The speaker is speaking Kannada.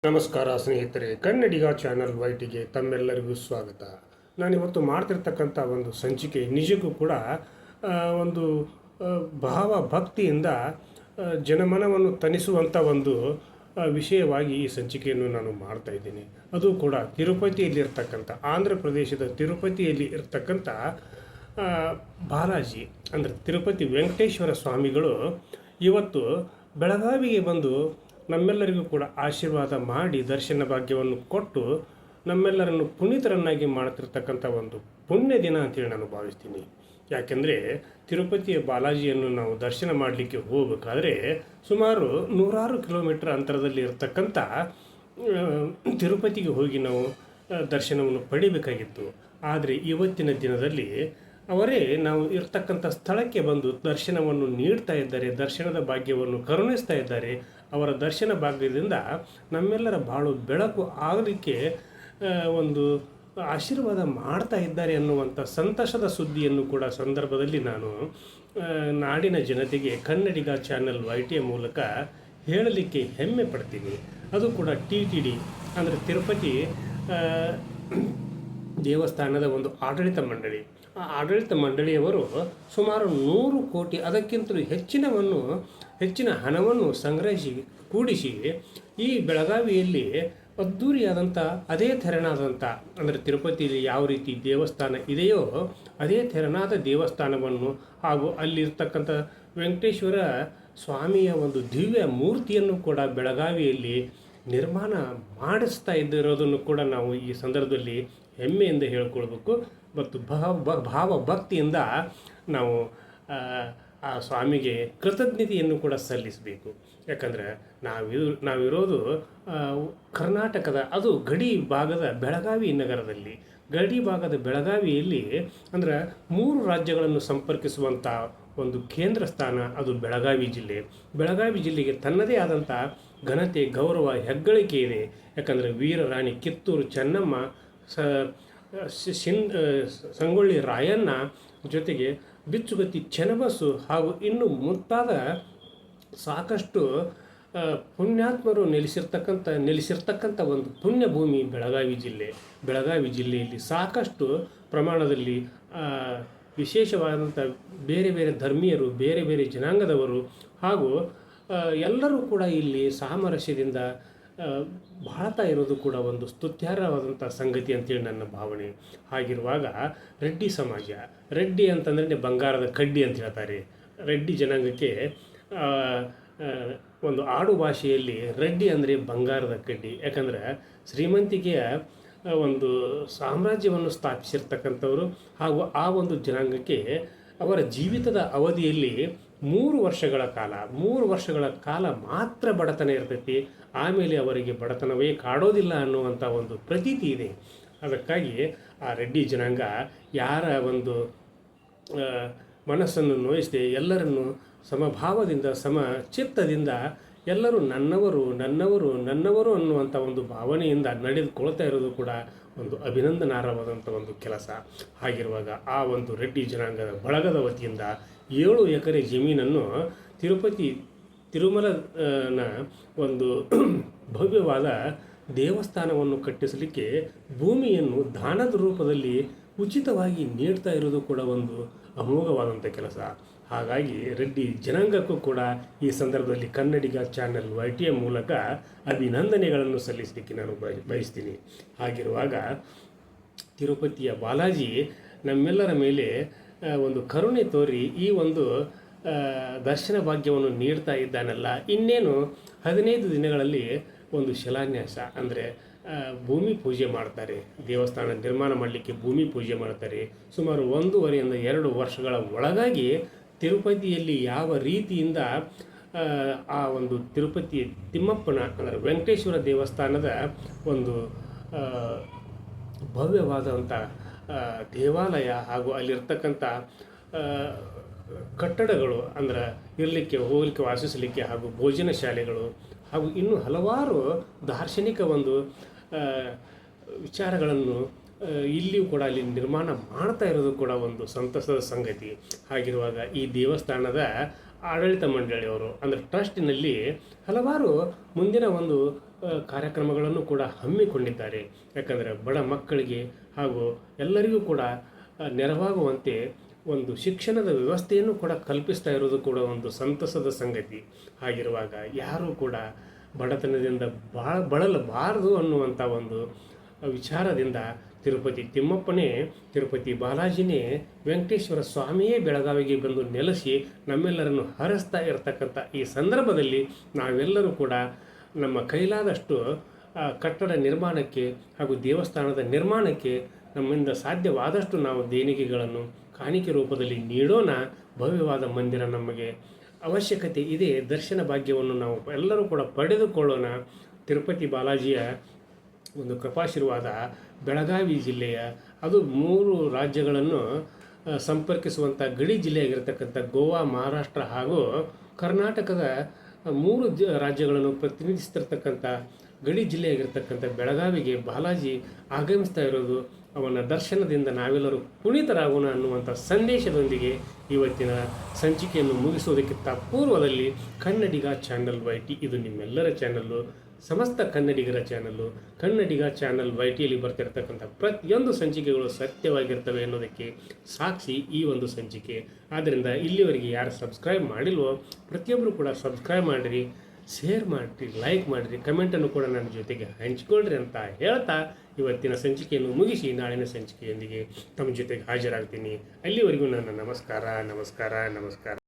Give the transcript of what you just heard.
ನಮಸ್ಕಾರ ಸ್ನೇಹಿತರೆ, ಕನ್ನಡಿಗ ಚಾನಲ್ ವೈಟಿಗೆ ತಮ್ಮೆಲ್ಲರಿಗೂ ಸ್ವಾಗತ. ನಾನಿವತ್ತು ಮಾಡ್ತಿರ್ತಕ್ಕಂಥ ಒಂದು ಸಂಚಿಕೆ ನಿಜಕ್ಕೂ ಕೂಡ ಒಂದು ಭಾವ ಭಕ್ತಿಯಿಂದ ಜನಮನವನ್ನು ತಣಿಸುವಂಥ ಒಂದು ವಿಷಯವಾಗಿ ಈ ಸಂಚಿಕೆಯನ್ನು ನಾನು ಮಾಡ್ತಾ ಇದ್ದೀನಿ. ಅದು ಕೂಡ ತಿರುಪತಿಯಲ್ಲಿರ್ತಕ್ಕಂಥ, ಆಂಧ್ರ ಪ್ರದೇಶದ ತಿರುಪತಿಯಲ್ಲಿ ಇರ್ತಕ್ಕಂಥ ಬಾಲಾಜಿ ಅಂದರೆ ತಿರುಪತಿ ವೆಂಕಟೇಶ್ವರ ಸ್ವಾಮಿಗಳು ಇವತ್ತು ಬೆಳಗಾವಿಗೆ ಬಂದು ನಮ್ಮೆಲ್ಲರಿಗೂ ಕೂಡ ಆಶೀರ್ವಾದ ಮಾಡಿ ದರ್ಶನ ಭಾಗ್ಯವನ್ನು ಕೊಟ್ಟು ನಮ್ಮೆಲ್ಲರನ್ನು ಪುನೀತರನ್ನಾಗಿ ಮಾಡ್ತಿರ್ತಕ್ಕಂಥ ಒಂದು ಪುಣ್ಯ ದಿನ ಅಂತೇಳಿ ನಾನು ಭಾವಿಸ್ತೀನಿ. ಯಾಕೆಂದರೆ ತಿರುಪತಿಯ ಬಾಲಾಜಿಯನ್ನು ನಾವು ದರ್ಶನ ಮಾಡಲಿಕ್ಕೆ ಹೋಗಬೇಕಾದ್ರೆ ಸುಮಾರು 100 ಕಿಲೋಮೀಟರ್ ಅಂತರದಲ್ಲಿ ಇರತಕ್ಕಂಥ ತಿರುಪತಿಗೆ ಹೋಗಿ ನಾವು ದರ್ಶನವನ್ನು ಪಡಿಬೇಕಾಗಿತ್ತು. ಆದರೆ ಇವತ್ತಿನ ದಿನದಲ್ಲಿ ಅವರೇ ನಾವು ಇರ್ತಕ್ಕಂಥ ಸ್ಥಳಕ್ಕೆ ಬಂದು ದರ್ಶನವನ್ನು ನೀಡ್ತಾ ಇದ್ದಾರೆ, ದರ್ಶನದ ಭಾಗ್ಯವನ್ನು ಕರುಣಿಸ್ತಾ ಇದ್ದಾರೆ. ಅವರ ದರ್ಶನ ಭಾಗ್ಯದಿಂದ ನಮ್ಮೆಲ್ಲರ ಬಾಳು ಬೆಳಕು ಆಗಲಿಕ್ಕೆ ಒಂದು ಆಶೀರ್ವಾದ ಮಾಡ್ತಾ ಇದ್ದಾರೆ ಅನ್ನುವಂಥ ಸಂತಸದ ಸುದ್ದಿಯನ್ನು ಕೂಡ ಸಂದರ್ಭದಲ್ಲಿ ನಾನು ನಾಡಿನ ಜನತೆಗೆ ಕನ್ನಡಿಗ ಚಾನಲ್ ವೈಟಿಯ ಮೂಲಕ ಹೇಳಲಿಕ್ಕೆ ಹೆಮ್ಮೆ ಪಡ್ತೀನಿ. ಅದು ಕೂಡ TTD ಅಂದರೆ ತಿರುಪತಿ ದೇವಸ್ಥಾನದ ಒಂದು ಆಡಳಿತ ಮಂಡಳಿ. ಆ ಆಡಳಿತ ಮಂಡಳಿಯವರು ಸುಮಾರು 100 ಕೋಟಿ ಅದಕ್ಕಿಂತಲೂ ಹೆಚ್ಚಿನ ಹಣವನ್ನು ಸಂಗ್ರಹಿಸಿ ಕೂಡಿಸಿ ಈ ಬೆಳಗಾವಿಯಲ್ಲಿ ಅದ್ಧೂರಿಯಾದಂಥ ಅದೇ ತೆರನಾದಂಥ ಅಂದರೆ ತಿರುಪತಿಯಲ್ಲಿ ಯಾವ ರೀತಿ ದೇವಸ್ಥಾನ ಇದೆಯೋ ಅದೇ ತೆರನಾದ ದೇವಸ್ಥಾನವನ್ನು ಹಾಗೂ ಅಲ್ಲಿರ್ತಕ್ಕಂಥ ವೆಂಕಟೇಶ್ವರ ಸ್ವಾಮಿಯ ಒಂದು ದಿವ್ಯ ಮೂರ್ತಿಯನ್ನು ಕೂಡ ಬೆಳಗಾವಿಯಲ್ಲಿ ನಿರ್ಮಾಣ ಮಾಡಿಸ್ತಾ ಇದ್ದಿರೋದನ್ನು ಕೂಡ ನಾವು ಈ ಸಂದರ್ಭದಲ್ಲಿ ಹೆಮ್ಮೆಯಿಂದ ಹೇಳ್ಕೊಳ್ಬೇಕು ಮತ್ತು ಭಾವ ಭಕ್ತಿಯಿಂದ ನಾವು ಆ ಸ್ವಾಮಿಗೆ ಕೃತಜ್ಞತೆಯನ್ನು ಕೂಡ ಸಲ್ಲಿಸಬೇಕು. ಯಾಕಂದರೆ ನಾವಿರೋದು ಕರ್ನಾಟಕದ ಅದು ಗಡಿ ಭಾಗದ ಬೆಳಗಾವಿ ನಗರದಲ್ಲಿ. ಗಡಿ ಭಾಗದ ಬೆಳಗಾವಿಯಲ್ಲಿ ಅಂದರೆ 3 ರಾಜ್ಯಗಳನ್ನು ಸಂಪರ್ಕಿಸುವಂಥ ಒಂದು ಕೇಂದ್ರ ಸ್ಥಾನ ಅದು ಬೆಳಗಾವಿ ಜಿಲ್ಲೆ. ಬೆಳಗಾವಿ ಜಿಲ್ಲೆಗೆ ತನ್ನದೇ ಆದಂಥ ಘನತೆ, ಗೌರವ, ಹೆಗ್ಗಳಿಕೆ ಇದೆ. ಯಾಕಂದರೆ ವೀರರಾಣಿ ಕಿತ್ತೂರು ಚೆನ್ನಮ್ಮ, ಸಂಗೊಳ್ಳಿ ರಾಯಣ್ಣ, ಜೊತೆಗೆ ಬಿಚ್ಚುಗತ್ತಿ ಚೆನ್ನಬಸು ಹಾಗೂ ಇನ್ನು ಮುಂತಾದ ಸಾಕಷ್ಟು ಪುಣ್ಯಾತ್ಮರು ನೆಲೆಸಿರ್ತಕ್ಕಂಥ ಒಂದು ಪುಣ್ಯ ಭೂಮಿ ಬೆಳಗಾವಿ ಜಿಲ್ಲೆ. ಬೆಳಗಾವಿ ಜಿಲ್ಲೆಯಲ್ಲಿ ಸಾಕಷ್ಟು ಪ್ರಮಾಣದಲ್ಲಿ ವಿಶೇಷವಾದಂಥ ಬೇರೆ ಬೇರೆ ಧರ್ಮೀಯರು, ಬೇರೆ ಬೇರೆ ಜನಾಂಗದವರು ಹಾಗೂ ಎಲ್ಲರೂ ಕೂಡ ಇಲ್ಲಿ ಸಾಮರಸ್ಯದಿಂದ ಬಾಳ್ತಾ ಇರೋದು ಕೂಡ ಒಂದು ಸ್ತುತ್ಯಾರ್ಹವಾದಂಥ ಸಂಗತಿ ಅಂತೇಳಿ ನನ್ನ ಭಾವನೆ. ಹಾಗಿರುವಾಗ ರೆಡ್ಡಿ ಸಮಾಜ, ರೆಡ್ಡಿ ಅಂತಂದರೆ ಬಂಗಾರದ ಕಡ್ಡಿ ಅಂತ ಹೇಳ್ತಾರೆ. ರೆಡ್ಡಿ ಜನಾಂಗಕ್ಕೆ ಒಂದು ಆಡು ಭಾಷೆಯಲ್ಲಿ ರೆಡ್ಡಿ ಅಂದರೆ ಬಂಗಾರದ ಕಡ್ಡಿ. ಯಾಕಂದರೆ ಶ್ರೀಮಂತಿಕೆಯ ಒಂದು ಸಾಮ್ರಾಜ್ಯವನ್ನು ಸ್ಥಾಪಿಸಿರ್ತಕ್ಕಂಥವರು ಹಾಗೂ ಆ ಒಂದು ಜನಾಂಗಕ್ಕೆ ಅವರ ಜೀವಿತದ ಅವಧಿಯಲ್ಲಿ 3 ವರ್ಷಗಳ ಕಾಲ ಮಾತ್ರ ಬಡತನ ಇರ್ತೈತಿ. ಆಮೇಲೆ ಅವರಿಗೆ ಬಡತನವೇ ಕಾಡೋದಿಲ್ಲ ಅನ್ನುವಂಥ ಒಂದು ಪ್ರತೀತಿ ಇದೆ. ಅದಕ್ಕಾಗಿ ಆ ರೆಡ್ಡಿ ಜನಾಂಗ ಯಾರ ಒಂದು ಮನಸ್ಸನ್ನು ನೋಯಿಸದೆ ಎಲ್ಲರನ್ನು ಸಮಭಾವದಿಂದ ಚಿತ್ತದಿಂದ ಎಲ್ಲರೂ ನನ್ನವರು ಅನ್ನುವಂಥ ಒಂದು ಭಾವನೆಯಿಂದ ನಡೆದುಕೊಳ್ತಾ ಇರೋದು ಕೂಡ ಒಂದು ಅಭಿನಂದನಾರ್ಹವಾದಂಥ ಒಂದು ಕೆಲಸ. ಹಾಗಿರುವಾಗ ಆ ಒಂದು ರೆಡ್ಡಿ ಜನಾಂಗದ ಬಳಗದ ವತಿಯಿಂದ 7 ಎಕರೆ ಜಮೀನನ್ನು ತಿರುಮಲನ ಒಂದು ಭವ್ಯವಾದ ದೇವಸ್ಥಾನವನ್ನು ಕಟ್ಟಿಸಲಿಕ್ಕೆ ಭೂಮಿಯನ್ನು ದಾನದ ರೂಪದಲ್ಲಿ ಉಚಿತವಾಗಿ ನೀಡ್ತಾ ಇರೋದು ಕೂಡ ಒಂದು ಅಮೋಘವಾದಂಥ ಕೆಲಸ. ಹಾಗಾಗಿ ರೆಡ್ಡಿ ಜನಾಂಗಕ್ಕೂ ಕೂಡ ಈ ಸಂದರ್ಭದಲ್ಲಿ ಕನ್ನಡಿಗ ಚಾನಲ್ ವೈಟಿಯ ಮೂಲಕ ಅಭಿನಂದನೆಗಳನ್ನು ಸಲ್ಲಿಸಲಿಕ್ಕೆ ನಾನು ಬಯಸ್ತೀನಿ. ಹಾಗಿರುವಾಗ ತಿರುಪತಿಯ ಬಾಲಾಜಿ ನಮ್ಮೆಲ್ಲರ ಮೇಲೆ ಒಂದು ಕರುಣೆ ತೋರಿ ಈ ಒಂದು ದರ್ಶನ ಭಾಗ್ಯವನ್ನು ನೀಡ್ತಾ ಇದ್ದಾನಲ್ಲ, ಇನ್ನೇನು 15 ದಿನಗಳಲ್ಲಿ ಒಂದು ಶಿಲಾನ್ಯಾಸ ಅಂದರೆ ಭೂಮಿ ಪೂಜೆ ಮಾಡ್ತಾರೆ. ದೇವಸ್ಥಾನ ನಿರ್ಮಾಣ ಮಾಡಲಿಕ್ಕೆ ಭೂಮಿ ಪೂಜೆ ಮಾಡ್ತಾರೆ. ಸುಮಾರು 1.5 ರಿಂದ 2 ವರ್ಷಗಳ ಒಳಗಾಗಿ ತಿರುಪತಿಯಲ್ಲಿ ಯಾವ ರೀತಿಯಿಂದ ಆ ಒಂದು ತಿರುಪತಿ ತಿಮ್ಮಪ್ಪನ ಅಂದರೆ ವೆಂಕಟೇಶ್ವರ ದೇವಸ್ಥಾನದ ಒಂದು ಭವ್ಯವಾದಂಥ ದೇವಾಲಯ ಹಾಗೂ ಅಲ್ಲಿರ್ತಕ್ಕಂಥ ಕಟ್ಟಡಗಳು ಅಂದರೆ ಇರಲಿಕ್ಕೆ, ಹೋಗಲಿಕ್ಕೆ, ವಾಸಿಸಲಿಕ್ಕೆ ಹಾಗೂ ಭೋಜನ ಶಾಲೆಗಳು ಹಾಗೂ ಇನ್ನೂ ಹಲವಾರು ದಾರ್ಶನಿಕ ಒಂದು ವಿಚಾರಗಳನ್ನು ಇಲ್ಲಿಯೂ ಕೂಡ ಅಲ್ಲಿ ನಿರ್ಮಾಣ ಮಾಡ್ತಾ ಇರೋದು ಕೂಡ ಒಂದು ಸಂತಸದ ಸಂಗತಿ. ಹಾಗಿರುವಾಗ ಈ ದೇವಸ್ಥಾನದ ಆಡಳಿತ ಮಂಡಳಿಯವರು ಅಂದರೆ ಟ್ರಸ್ಟಿನಲ್ಲಿ ಹಲವಾರು ಮುಂದಿನ ಒಂದು ಕಾರ್ಯಕ್ರಮಗಳನ್ನು ಕೂಡ ಹಮ್ಮಿಕೊಂಡಿದ್ದಾರೆ. ಯಾಕಂದರೆ ಬಡ ಮಕ್ಕಳಿಗೆ ಹಾಗೂ ಎಲ್ಲರಿಗೂ ಕೂಡ ನೆರವಾಗುವಂತೆ ಒಂದು ಶಿಕ್ಷಣದ ವ್ಯವಸ್ಥೆಯನ್ನು ಕೂಡ ಕಲ್ಪಿಸ್ತಾ ಇರೋದು ಕೂಡ ಒಂದು ಸಂತಸದ ಸಂಗತಿ. ಹಾಗಿರುವಾಗ ಯಾರೂ ಕೂಡ ಬಡತನದಿಂದ ಬಳಲಬಾರದು ಅನ್ನುವಂಥ ಒಂದು ವಿಚಾರದಿಂದ ತಿರುಪತಿ ತಿಮ್ಮಪ್ಪನೇ, ತಿರುಪತಿ ಬಾಲಾಜಿನೇ, ವೆಂಕಟೇಶ್ವರ ಸ್ವಾಮಿಯೇ ಬೆಳಗಾವಿಗೆ ಬಂದು ನೆಲೆಸಿ ನಮ್ಮೆಲ್ಲರನ್ನು ಹರಿಸ್ತಾ ಇರತಕ್ಕಂಥ ಈ ಸಂದರ್ಭದಲ್ಲಿ ನಾವೆಲ್ಲರೂ ಕೂಡ ನಮ್ಮ ಕೈಲಾದಷ್ಟು ಕಟ್ಟಡ ನಿರ್ಮಾಣಕ್ಕೆ ಹಾಗೂ ದೇವಸ್ಥಾನದ ನಿರ್ಮಾಣಕ್ಕೆ ನಮ್ಮಿಂದ ಸಾಧ್ಯವಾದಷ್ಟು ನಾವು ದೇಣಿಗೆಗಳನ್ನು ಕಾಣಿಕೆ ರೂಪದಲ್ಲಿ ನೀಡೋಣ. ಭವ್ಯವಾದ ಮಂದಿರ ನಮಗೆ ಅವಶ್ಯಕತೆ ಇದೆ. ದರ್ಶನ ಭಾಗ್ಯವನ್ನು ನಾವು ಎಲ್ಲರೂ ಕೂಡ ಪಡೆದುಕೊಳ್ಳೋಣ. ತಿರುಪತಿ ಬಾಲಾಜಿಯ ಒಂದು ಕೃಪಾಶೀರ್ವಾದ ಬೆಳಗಾವಿ ಜಿಲ್ಲೆಯ, ಅದು 3 ರಾಜ್ಯಗಳನ್ನು ಸಂಪರ್ಕಿಸುವಂಥ ಗಡಿ ಜಿಲ್ಲೆಯಾಗಿರ್ತಕ್ಕಂಥ ಗೋವಾ, ಮಹಾರಾಷ್ಟ್ರ ಹಾಗೂ ಕರ್ನಾಟಕದ 3 ರಾಜ್ಯಗಳನ್ನು ಪ್ರತಿನಿಧಿಸ್ತಿರ್ತಕ್ಕಂಥ ಗಡಿ ಜಿಲ್ಲೆಯಾಗಿರ್ತಕ್ಕಂಥ ಬೆಳಗಾವಿಗೆ ಬಾಲಾಜಿ ಆಗಮಿಸ್ತಾ ಇರೋದು, ಅವನ ದರ್ಶನದಿಂದ ನಾವೆಲ್ಲರೂ ಪುನೀತರಾಗೋಣ ಅನ್ನುವಂಥ ಸಂದೇಶದೊಂದಿಗೆ ಇವತ್ತಿನ ಸಂಚಿಕೆಯನ್ನು ಮುಗಿಸುವುದಕ್ಕಿಂತ ಪೂರ್ವದಲ್ಲಿ ಕನ್ನಡಿಗ ಚಾನಲ್ YT, ಇದು ನಿಮ್ಮೆಲ್ಲರ ಚಾನಲ್ಲು, ಸಮಸ್ತ ಕನ್ನಡಿಗರ ಚಾನಲ್ಲು. ಕನ್ನಡಿಗ ಚಾನಲ್ YTಯಲ್ಲಿ ಬರ್ತಿರ್ತಕ್ಕಂಥ ಪ್ರತಿಯೊಂದು ಸಂಚಿಕೆಗಳು ಸತ್ಯವಾಗಿರ್ತವೆ ಅನ್ನೋದಕ್ಕೆ ಸಾಕ್ಷಿ ಈ ಒಂದು ಸಂಚಿಕೆ. ಆದ್ದರಿಂದ ಇಲ್ಲಿವರೆಗೆ ಯಾರು ಸಬ್ಸ್ಕ್ರೈಬ್ ಮಾಡಿಲ್ವೋ ಪ್ರತಿಯೊಬ್ಬರು ಕೂಡ ಸಬ್ಸ್ಕ್ರೈಬ್ ಮಾಡಿರಿ, ಶೇರ್ ಮಾಡಿರಿ, ಲೈಕ್ ಮಾಡಿರಿ, ಕಮೆಂಟನ್ನು ಕೂಡ ನನ್ನ ಜೊತೆಗೆ ಹಂಚಿಕೊಳ್ಳ್ರಿ ಅಂತ ಹೇಳ್ತಾ ಇವತ್ತಿನ ಸಂಚಿಕೆಯನ್ನು ಮುಗಿಸಿ ನಾಳಿನ ಸಂಚಿಕೆಯೊಂದಿಗೆ ತಮ್ಮ ಜೊತೆಗೆ ಹಾಜರಾಗ್ತೀನಿ. ಅಲ್ಲಿವರೆಗೂ ನನ್ನ ನಮಸ್ಕಾರ.